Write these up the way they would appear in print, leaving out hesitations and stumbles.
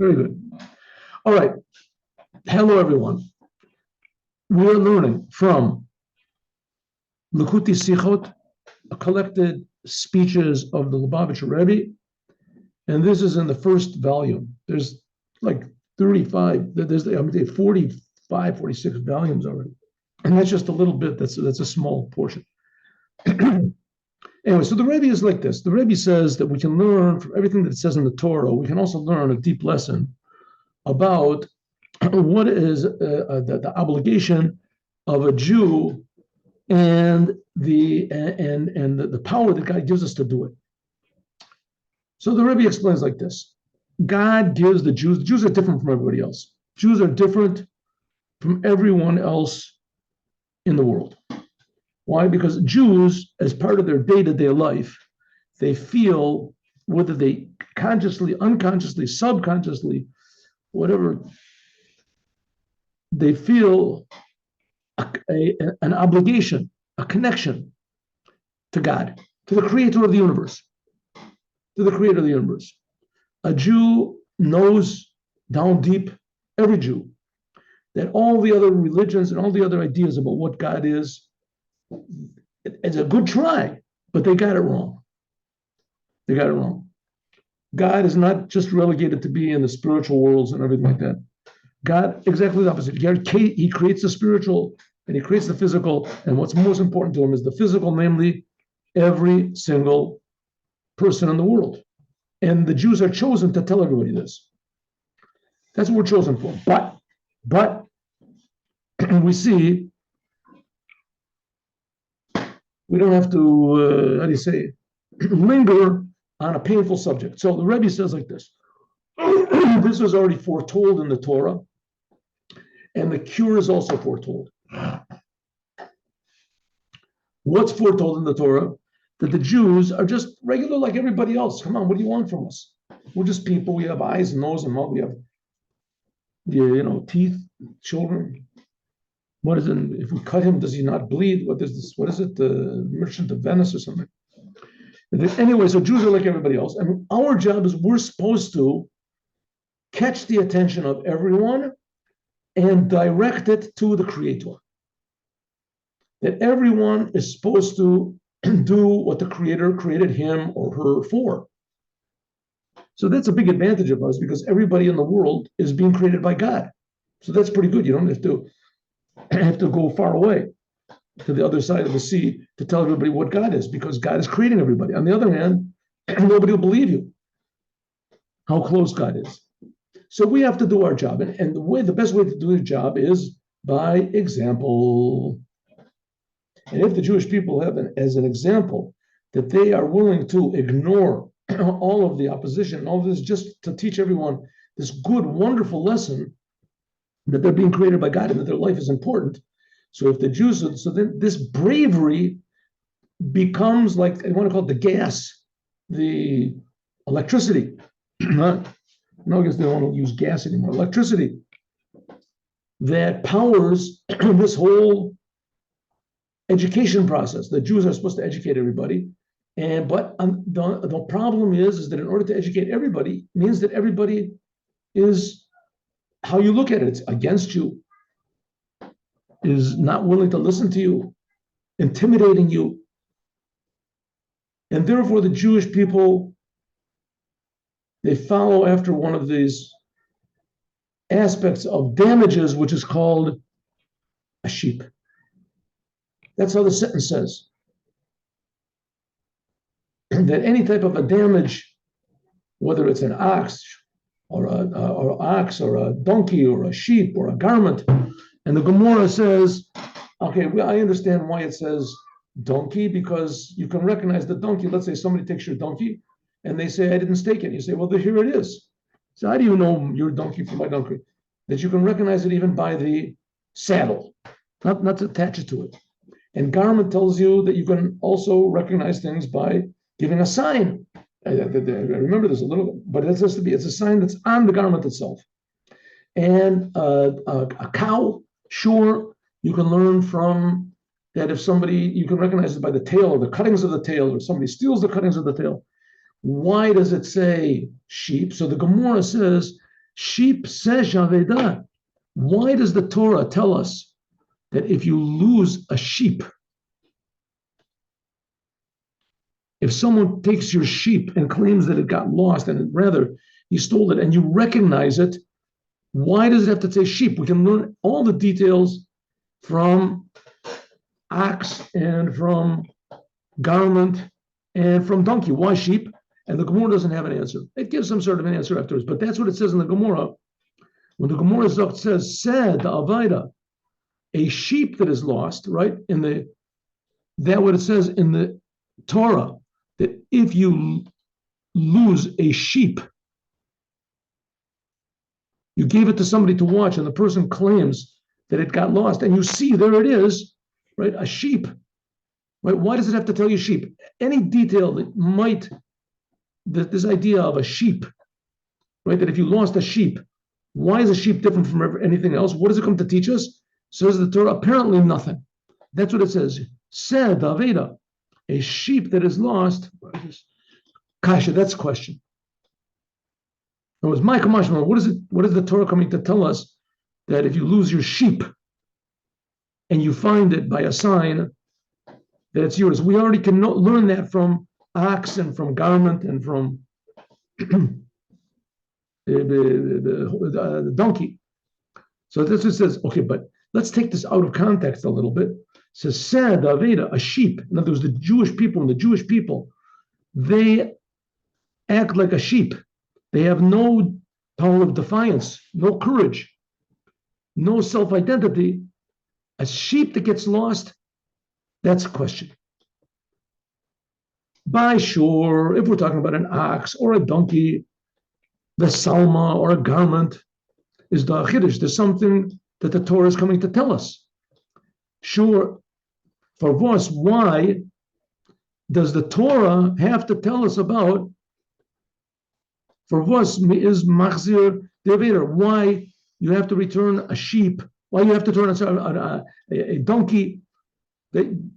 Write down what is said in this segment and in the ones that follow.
Very good. All right. Hello, everyone. We are learning from Likuti Sichot, a collected speeches of the Lubavitcher Rebbe, and this is in the first volume. There's like 35, there's 45, 46 volumes already. And that's just a little bit, that's a small portion. Anyway, so the Rebbe is like this. The Rebbe says that we can learn from everything that it says in the Torah. We can also learn a deep lesson about what is the obligation of a Jew and the power that God gives us to do it. So the Rebbe explains like this. God gives the Jews are different from everybody else. Jews are different from everyone else in the world. Why? Because Jews, as part of their day-to-day life, they feel, whether they consciously, unconsciously, subconsciously, whatever, they feel an obligation, a connection to God, to the creator of the universe, to the creator of the universe. A Jew knows down deep, every Jew, that all the other religions and all the other ideas about what God is, it's a good try, but they got it wrong. They got it wrong. God is not just relegated to be in the spiritual worlds and everything like that. God, exactly the opposite. He creates the spiritual and he creates the physical. And what's most important to him is the physical, namely every single person in the world. And the Jews are chosen to tell everybody this. That's what we're chosen for. But we see, we don't have to, linger on a painful subject. So the Rebbe says like this. This was already foretold in the Torah, and the cure is also foretold. What's foretold in the Torah? That the Jews are just regular like everybody else. Come on, what do you want from us? We're just people. We have eyes and nose and mouth. We have, teeth, children. What is it? If we cut him, does he not bleed? What is this? What is it? The Merchant of Venice or something? Anyway, so Jews are like everybody else. And our job is we're supposed to catch the attention of everyone and direct it to the Creator. That everyone is supposed to do what the Creator created him or her for. So that's a big advantage of us because everybody in the world is being created by God. So that's pretty good. You don't have to go far away to the other side of the sea to tell everybody what God is, because God is creating everybody. On the other hand, nobody will believe you how close God is. So we have to do our job. And the best way to do the job is by example. And if the Jewish people have as an example that they are willing to ignore all of the opposition and all of this just to teach everyone this good, wonderful lesson that they're being created by God and that their life is important. So if the Jews, so then this bravery becomes like, I want to call it the gas, the electricity. No, I guess they don't want to use gas anymore. Electricity that powers this whole education process. The Jews are supposed to educate everybody. But the problem is that in order to educate everybody means that everybody is how you look at it. It's against you, is not willing to listen to you, intimidating you. And therefore the Jewish people, they follow after one of these aspects of damages, which is called a sheep. That's how the sentence says. That any type of a damage, whether it's an ox or a donkey or a sheep or a garment, and the Gemara says, okay, well, I understand why it says donkey, because you can recognize the donkey. Let's say somebody takes your donkey and they say, I didn't stake it. You say, well, here it is. So how do you know your donkey from my donkey? That you can recognize it even by the saddle, not to attach it to it. And garment tells you that you can also recognize things by giving a sign. I remember this a little bit, but it has to be, it's a sign that's on the garment itself. And a cow, sure, you can learn from that if somebody, you can recognize it by the tail or the cuttings of the tail, or somebody steals the cuttings of the tail. Why does it say sheep? So the Gemara says Sheep says Javeda. Why does the Torah tell us that if you lose a sheep, if someone takes your sheep and claims that it got lost and rather he stole it and you recognize it, why does it have to say sheep? We can learn all the details from ox and from garment and from donkey. Why sheep? And the Gemara doesn't have an answer. It gives some sort of an answer afterwards, but that's what it says in the Gemara. When the Gemara says, said Avaida, a sheep that is lost, right? That what it says in the Torah, that if you lose a sheep, you gave it to somebody to watch, and the person claims that it got lost, and you see there it is, right? A sheep, right? Why does it have to tell you sheep? Any detail that this idea of a sheep, right? That if you lost a sheep, why is a sheep different from anything else? What does it come to teach us? Says the Torah, apparently nothing. That's what it says. Said Aveda, a sheep that is lost. Kasha, that's a question. It was my Kamashma. What is the Torah coming to tell us that if you lose your sheep and you find it by a sign that it's yours? We already can learn that from ox and from garment and from the donkey. So this is says, okay, but let's take this out of context a little bit. It says, said Aveda, a sheep. In other words, the Jewish people, they act like a sheep. They have no power of defiance, no courage, no self-identity. A sheep that gets lost, that's a question. By sure, if we're talking about an ox or a donkey, the salma or a garment is the chiddush. There's something that the Torah is coming to tell us. Sure, for us, why does the Torah have to tell us about? For us is machzir deveder. Why you have to return a sheep? Why you have to turn a donkey?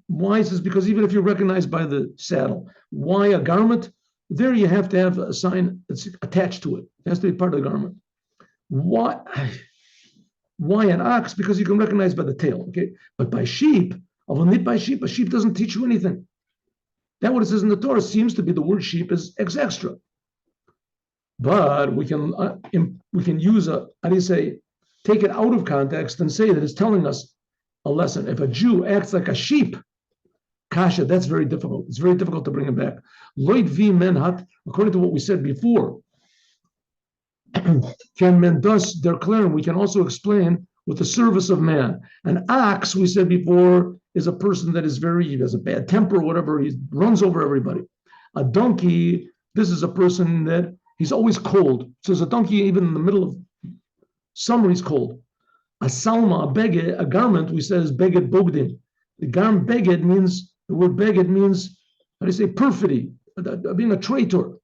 Why is this? Because even if you're recognized by the saddle, why a garment? There you have to have a sign that's attached to it. It has to be part of the garment. Why an ox? Because you can recognize by the tail. Okay, but by sheep, a sheep doesn't teach you anything. That what it says in the Torah seems to be the word sheep is ex extra. But we can use take it out of context and say that it's telling us a lesson. If a Jew acts like a sheep, kasha, that's very difficult. It's very difficult to bring him back. Loid vi menhat, according to what we said before, can men thus declare, we can also explain with the service of man. An ox, we said before, is a person that is he has a bad temper or whatever, he runs over everybody. A donkey, this is a person that he's always cold. So as a donkey, even in the middle of summer, he's cold. A salma, a beged, a garment, we said is beged bogdin. The garment beged means, the word beged means, how do you say, perfidy, being a traitor.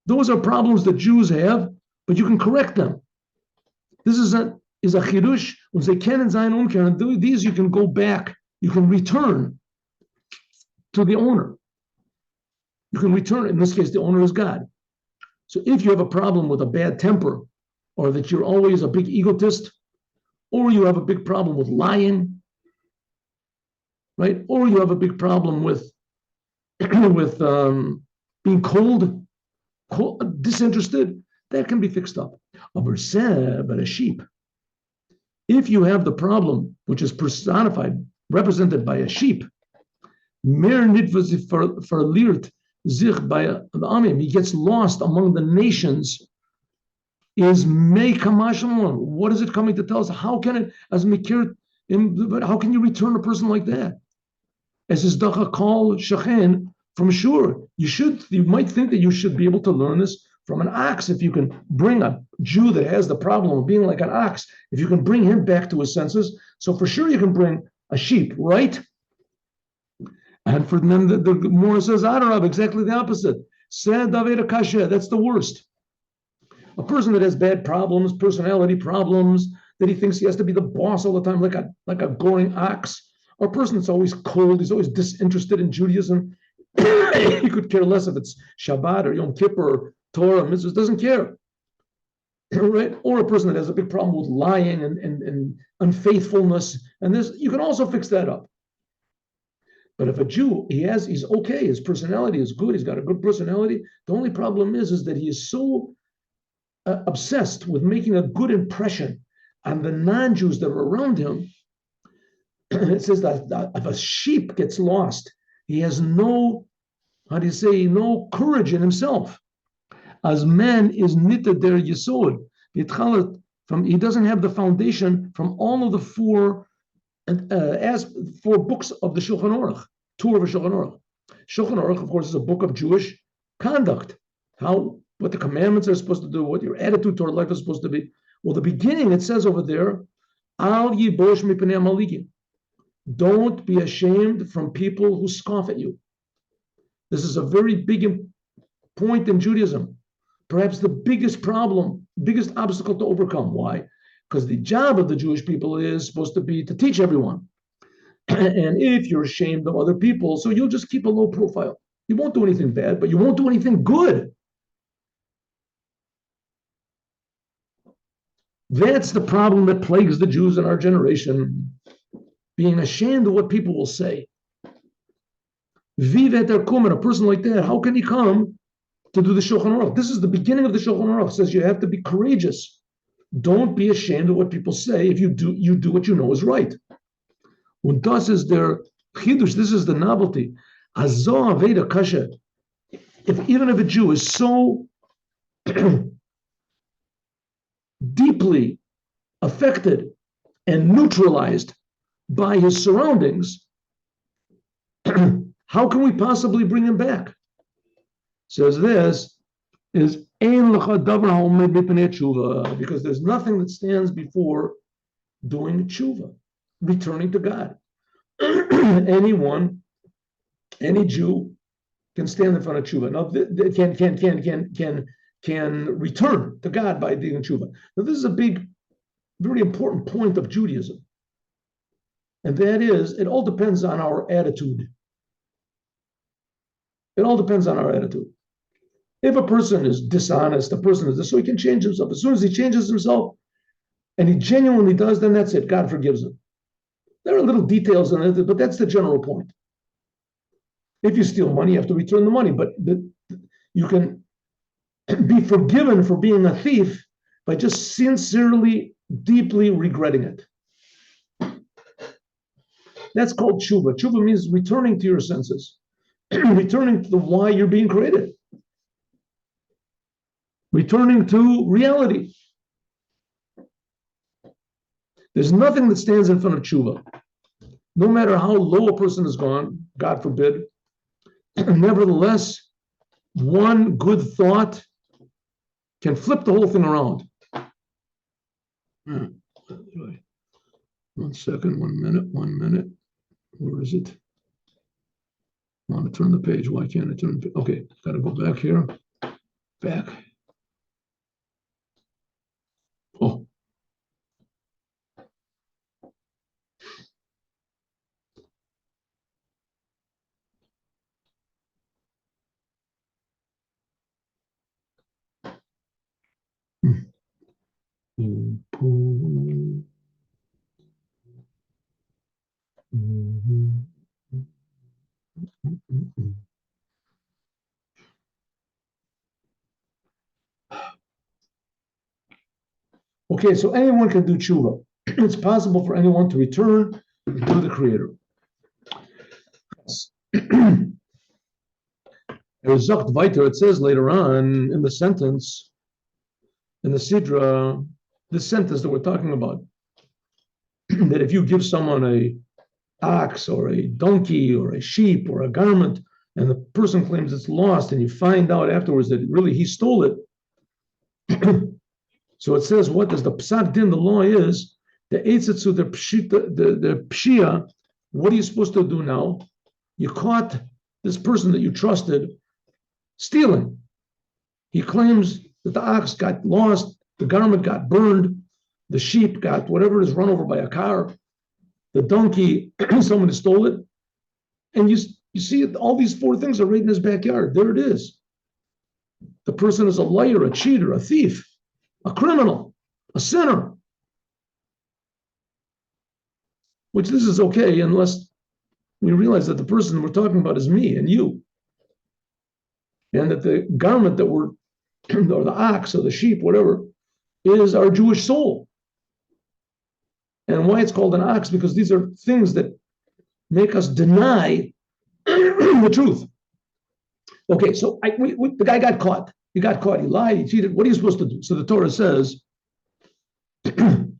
Those are problems that Jews have, but you can correct them. This is a chidush. When they can and zayin umkern, these you can go back, you can return to the owner. You can return, in this case, the owner is God. So if you have a problem with a bad temper, or that you're always a big egotist, or you have a big problem with lying, right? Or you have a big problem with being cold, disinterested, that can be fixed up. But a sheep, if you have the problem, which is personified, represented by a sheep, mer nitva verliert zich by the amim, he gets lost among the nations, is mei kamashon. What is it coming to tell us? How can it, as mikir, how can you return a person like that? As is dacha kol shachen, from sure, you might think that you should be able to learn this from an ox. If you can bring a Jew that has the problem of being like an ox, if you can bring him back to his senses, so for sure you can bring a sheep, right? And for them, the Gemara says, Adarab, exactly the opposite. Said David Kasha, that's the worst. A person that has bad problems, personality problems, that he thinks he has to be the boss all the time, like a goring ox, or a person that's always cold, he's always disinterested in Judaism. He could care less if it's Shabbat or Yom Kippur or Torah, mitzvahs, doesn't care. right? Or a person that has a big problem with lying and unfaithfulness, and this, you can also fix that up. But if a Jew, he's okay, his personality is good, he's got a good personality. The only problem is that he is so obsessed with making a good impression on the non-Jews that are around him. It says that if a sheep gets lost, he has no, no courage in himself. As man is knitted their yesod, he doesn't have the foundation from all of the four books of the Shulchan Aruch, two of the Shulchan Aruch. Shulchan Aruch, of course, is a book of Jewish conduct, what the commandments are supposed to do, what your attitude toward life is supposed to be. Well, the beginning, it says over there, Al yibosh mipnei amaligim. Don't be ashamed from people who scoff at you. This is a very big point in Judaism. Perhaps the biggest problem, biggest obstacle to overcome. Why? Because the job of the Jewish people is supposed to be to teach everyone. And if you're ashamed of other people, so you'll just keep a low profile. You won't do anything bad, but you won't do anything good. That's the problem that plagues the Jews in our generation, being ashamed of what people will say. Vivet Kumen, a person like that, how can he come to do the Shulchan Aruch? This is the beginning of the Shulchan Aruch. It says you have to be courageous. Don't be ashamed of what people say. If you do what you know is right. Und das is their chidush. This is the novelty. Azo aveda kasha. Even if a Jew is so deeply affected and neutralized by his surroundings, how can we possibly bring him back? Says this is because there's nothing that stands before doing tshuva, returning to God. Any Jew can stand in front of tshuva. Now, can return to God by doing tshuva. Now, this is a big, very important point of Judaism, and that is, it all depends on our attitude. It all depends on our attitude. If a person is dishonest, a person is this, so he can change himself. As soon as he changes himself, and he genuinely does, then that's it. God forgives him. There are little details in it, but that's the general point. If you steal money, you have to return the money, but you can be forgiven for being a thief by just sincerely, deeply regretting it. That's called tshuva. Tshuva means returning to your senses, returning to the why you're being created, returning to reality. There's nothing that stands in front of tshuva. No matter how low a person has gone, God forbid, nevertheless, one good thought can flip the whole thing around. 1 second, 1 minute. Where is it? I want to turn the page. Why can't I turn the page? Okay, got to go back here. Back. Oh. Okay, so anyone can do tshuva. It's possible for anyone to return to the Creator. It says later on in the sentence, in the Sidra, this sentence that we're talking about, that if you give someone a ox or a donkey or a sheep or a garment, and the person claims it's lost, and you find out afterwards that really he stole it. So it says, what does the psak din, the law is, the eitzitzu, the pshia, what are you supposed to do now? You caught this person that you trusted stealing. He claims that the ox got lost, the garment got burned, the sheep got whatever is run over by a car, the donkey, someone stole it. And you see it, all these four things are right in his backyard. There it is. The person is a liar, a cheater, a thief. a criminal, a sinner, which this is okay unless we realize that the person we're talking about is me and you, and that the garment that we're, or the ox or the sheep, whatever, is our Jewish soul. And why it's called an ox? Because these are things that make us deny the truth. Okay, so the guy got caught. He got caught. He lied. He cheated. What are you supposed to do? So the Torah says, Ado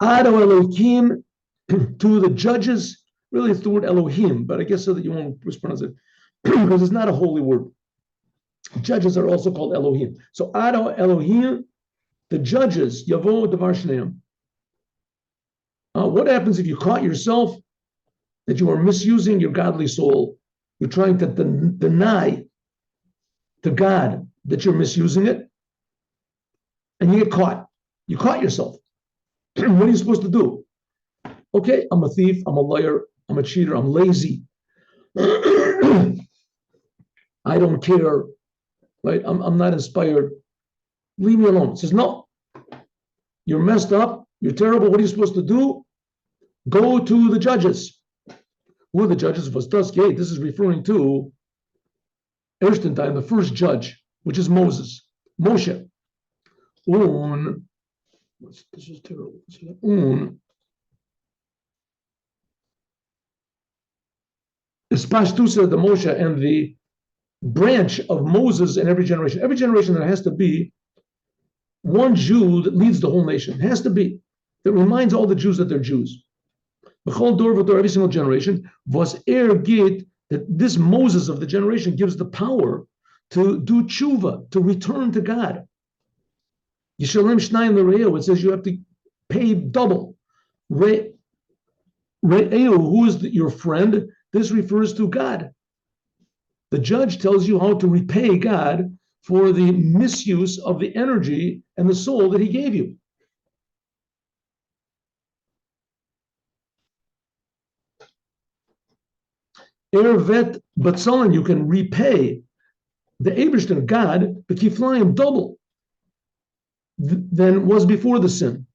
Elohim, to the judges. Really, it's the word Elohim, but I guess so that you won't mispronounce it because it's not a holy word. Judges are also called Elohim. So Ado Elohim, the judges, Yavo Devar Shneim. What happens if you caught yourself that you are misusing your godly soul? You're trying to deny to God that you're misusing it, and you get caught. You caught yourself. What are you supposed to do? Okay, I'm a thief, I'm a liar, I'm a cheater, I'm lazy. I don't care, right? I'm not inspired. Leave me alone. It says, no, you're messed up, you're terrible. What are you supposed to do? Go to the judges. Who are the judges? This is referring to Erstenstein, the first judge, which is Moses, Moshe. This is terrible. Espashtu said the Moshe and the branch of Moses in every generation. Every generation there has to be one Jew that leads the whole nation. It has to be. That reminds all the Jews that they're Jews. Every single generation was gate that this Moses of the generation gives the power to do tshuva, to return to God. Yishalem Shnayim L'Re'eu, it says you have to pay double. Re'eu, who is your friend? This refers to God. The judge tells you how to repay God for the misuse of the energy and the soul that he gave you. Ervet Batzalin, you can repay the Eibishter, God, the Kiflayim, double than was before the sin.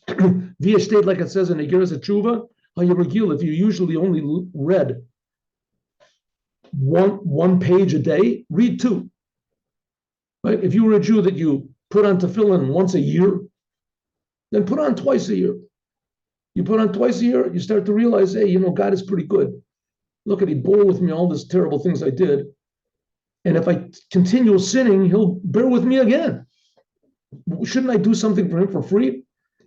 Via state, like it says in Igeres Tshuva, if you usually only read one page a day, read two. Right? If you were a Jew that you put on tefillin once a year, then put on twice a year. You put on twice a year, you start to realize, hey, God is pretty good. Look he bore with me all these terrible things I did. And if I continue sinning, he'll bear with me again. Shouldn't I do something for him for free?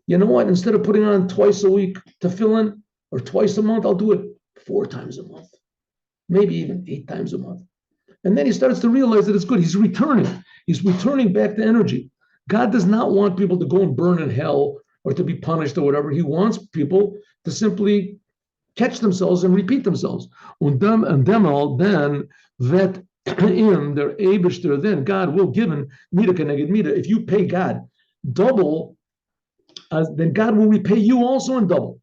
You know what? Instead of putting on twice a week tefillin or twice a month, I'll do it 4 times a month, maybe even 8 times a month. And then he starts to realize that it's good. He's returning. He's returning back to energy. God does not want people to go and burn in hell or to be punished or whatever. He wants people to simply catch themselves and repeat themselves. And them all, then that in their Eibishter, then God will give in Mida Keneged Mida. If you pay God double, then God will repay you also in double.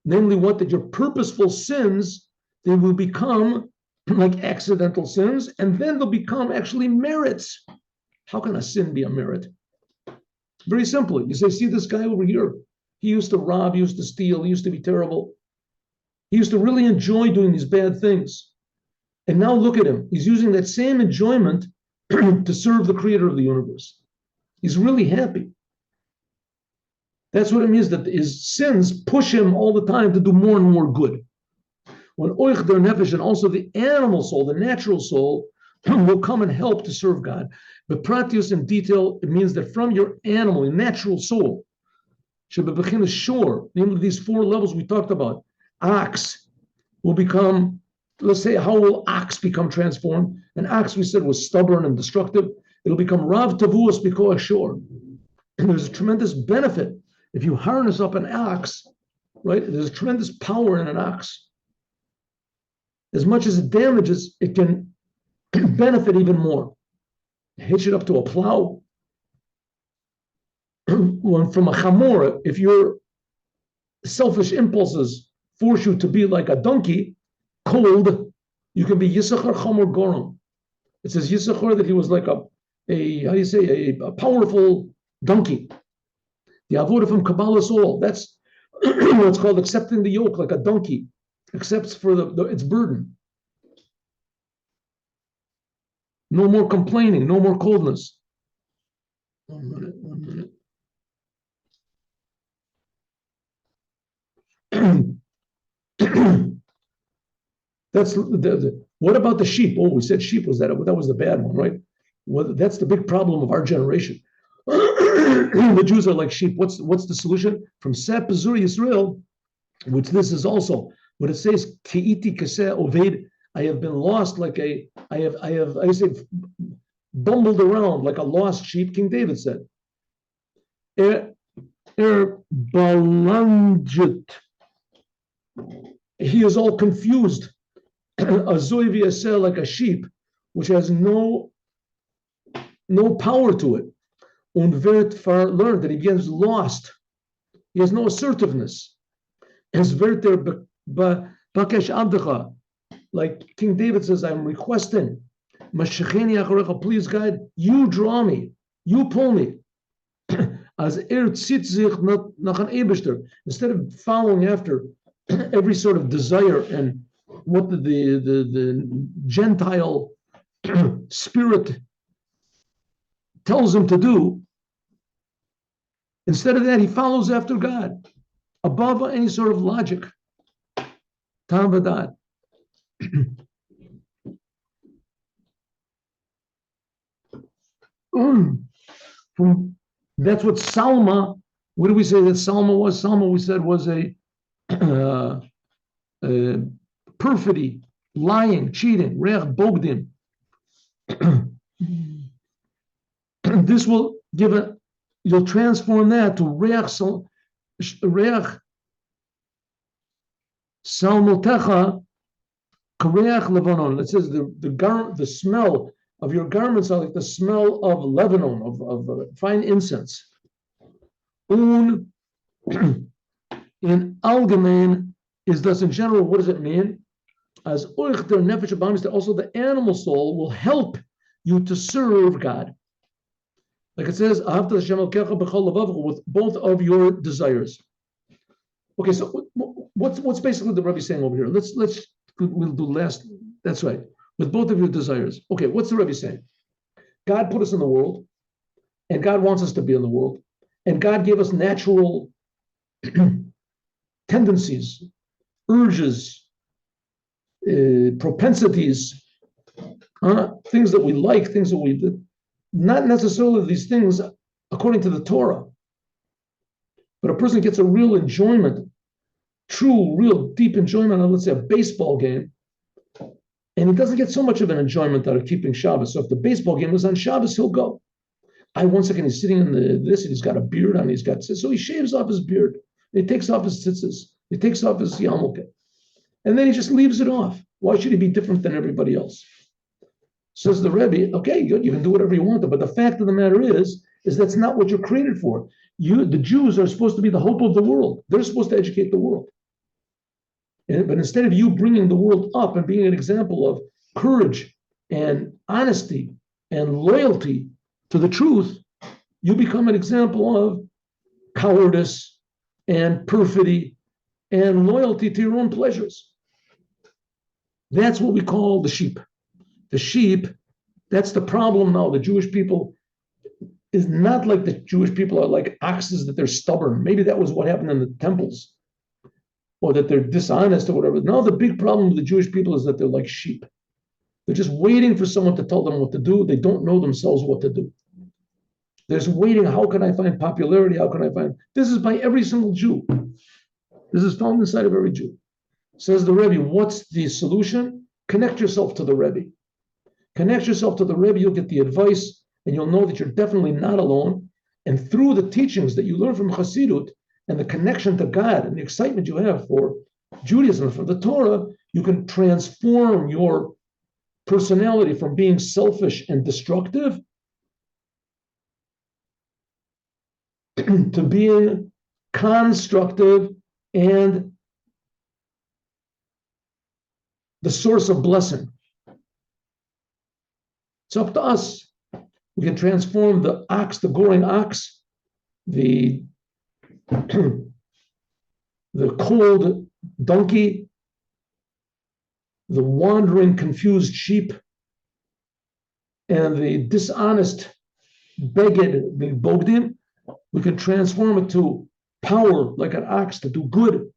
Namely, what? That your purposeful sins, they will become like accidental sins, and then they'll become actually merits. How can a sin be a merit? Very simply, you say, see this guy over here? He used to rob, he used to steal, he used to be terrible. He used to really enjoy doing these bad things. And now look at him. He's using that same enjoyment to serve the creator of the universe. He's really happy. That's what it means, that his sins push him all the time to do more and more good. When oich der nefesh, and also the animal soul, the natural soul, will come and help to serve God. But pratius in detail, it means that from your animal, your natural soul, shebebechina shore, namely these 4 levels we talked about, ox will become, let's say, how will ox become transformed? An ox, we said, was stubborn and destructive. It'll become rav tavuos bikoach shor. And there's a tremendous benefit if you harness up an ox, right? There's a tremendous power in an ox. As much as it damages, it can benefit even more. Hitch it up to a plow. From a chamor, if your selfish impulses force you to be like a donkey, cold, you can be Yisachar Chamor Gorom. It says Yisachar that he was like a how do you say, a powerful donkey. The avodah from Kabbalah's all. That's what's called accepting the yoke, like a donkey accepts for its burden. No more complaining, no more coldness. 1 minute. That's what about the sheep? Oh, we said sheep was that was the bad one, right? Well, that's the big problem of our generation. The Jews are like sheep. What's the solution? From Sep Pazur Yisrael, which this is also what it says, Ki'iti Kaseh Oved, I have been lost like I say bumbled around like a lost sheep, King David said. Balanjit. He is all confused. Azoiv like a sheep, which has no power to it. Unvert far learned that he gets lost. He has no assertiveness. As verter bakesh abdecha, like King David says, I'm requesting. Mashecheni acharecha, please God, you draw me, you pull me. As tzit zich nach an ebester, instead of following after every sort of desire and what the Gentile spirit tells him to do. Instead of that, he follows after God, above any sort of logic. Tam v'dat. That's what Salma. What do we say that Salma was? Salma, we said, was a perfidy, lying, cheating, reach bogdim. This will give you'll transform that to reach salmotecha kareach Lebanon. It says the smell of your garments are like the smell of Lebanon, of fine incense. In allgemein is thus in general, what does it mean? As also the animal soul will help you to serve God. Like it says, with both of your desires. Okay, so what's basically the Rebbe saying over here? We'll do last. That's right. With both of your desires. Okay, what's the Rebbe saying? God put us in the world, and God wants us to be in the world, and God gave us natural tendencies, urges, propensities, things that we like, things that we did. Not necessarily these things according to the Torah, but a person gets a real enjoyment, real deep enjoyment on, let's say, a baseball game, and he doesn't get so much of an enjoyment out of keeping Shabbos. So if the baseball game is on Shabbos, he'll go. Once again, he's sitting in this, and he's got a beard on, so he shaves off his beard, he takes off his tzitzis, he takes off his yarmulke, and then he just leaves it off. Why should he be different than everybody else? Says the Rebbe, okay, good, you can do whatever you want, but the fact of the matter is that's not what you're created for. The Jews are supposed to be the hope of the world. They're supposed to educate the world. But instead of you bringing the world up and being an example of courage and honesty and loyalty to the truth, you become an example of cowardice and perfidy and loyalty to your own pleasures. That's what we call the sheep. The sheep, that's the problem now. The Jewish people is not like the Jewish people are like oxes, that they're stubborn. Maybe that was what happened in the temples, or that they're dishonest or whatever. No, the big problem with the Jewish people is that they're like sheep. They're just waiting for someone to tell them what to do. They don't know themselves what to do. They're just waiting. How can I find popularity? How can I find? This is by every single Jew. This is found inside of every Jew. Says the Rebbe, what's the solution? Connect yourself to the Rebbe. Connect yourself to the Rebbe, you'll get the advice, and you'll know that you're definitely not alone. And through the teachings that you learn from Chassidut and the connection to God and the excitement you have for Judaism, for the Torah, you can transform your personality from being selfish and destructive to being constructive and the source of blessing. It's up to us. We can transform the ox, the goring ox, the the cold donkey, the wandering, confused sheep, and the dishonest, beged, the bogdim. We can transform it to power, like an ox, to do good,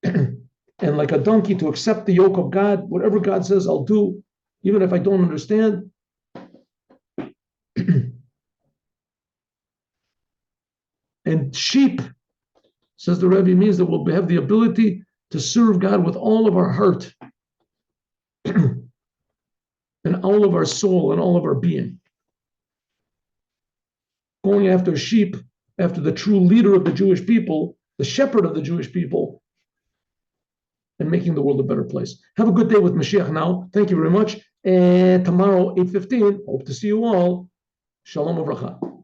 and like a donkey, to accept the yoke of God. Whatever God says, I'll do, even if I don't understand. And sheep, says the Rebbe, means that we'll have the ability to serve God with all of our heart and all of our soul and all of our being. Going after sheep, after the true leader of the Jewish people, the shepherd of the Jewish people, and making the world a better place. Have a good day with Moshiach now. Thank you very much. And tomorrow, 8:15, hope to see you all. Shalom uvracha.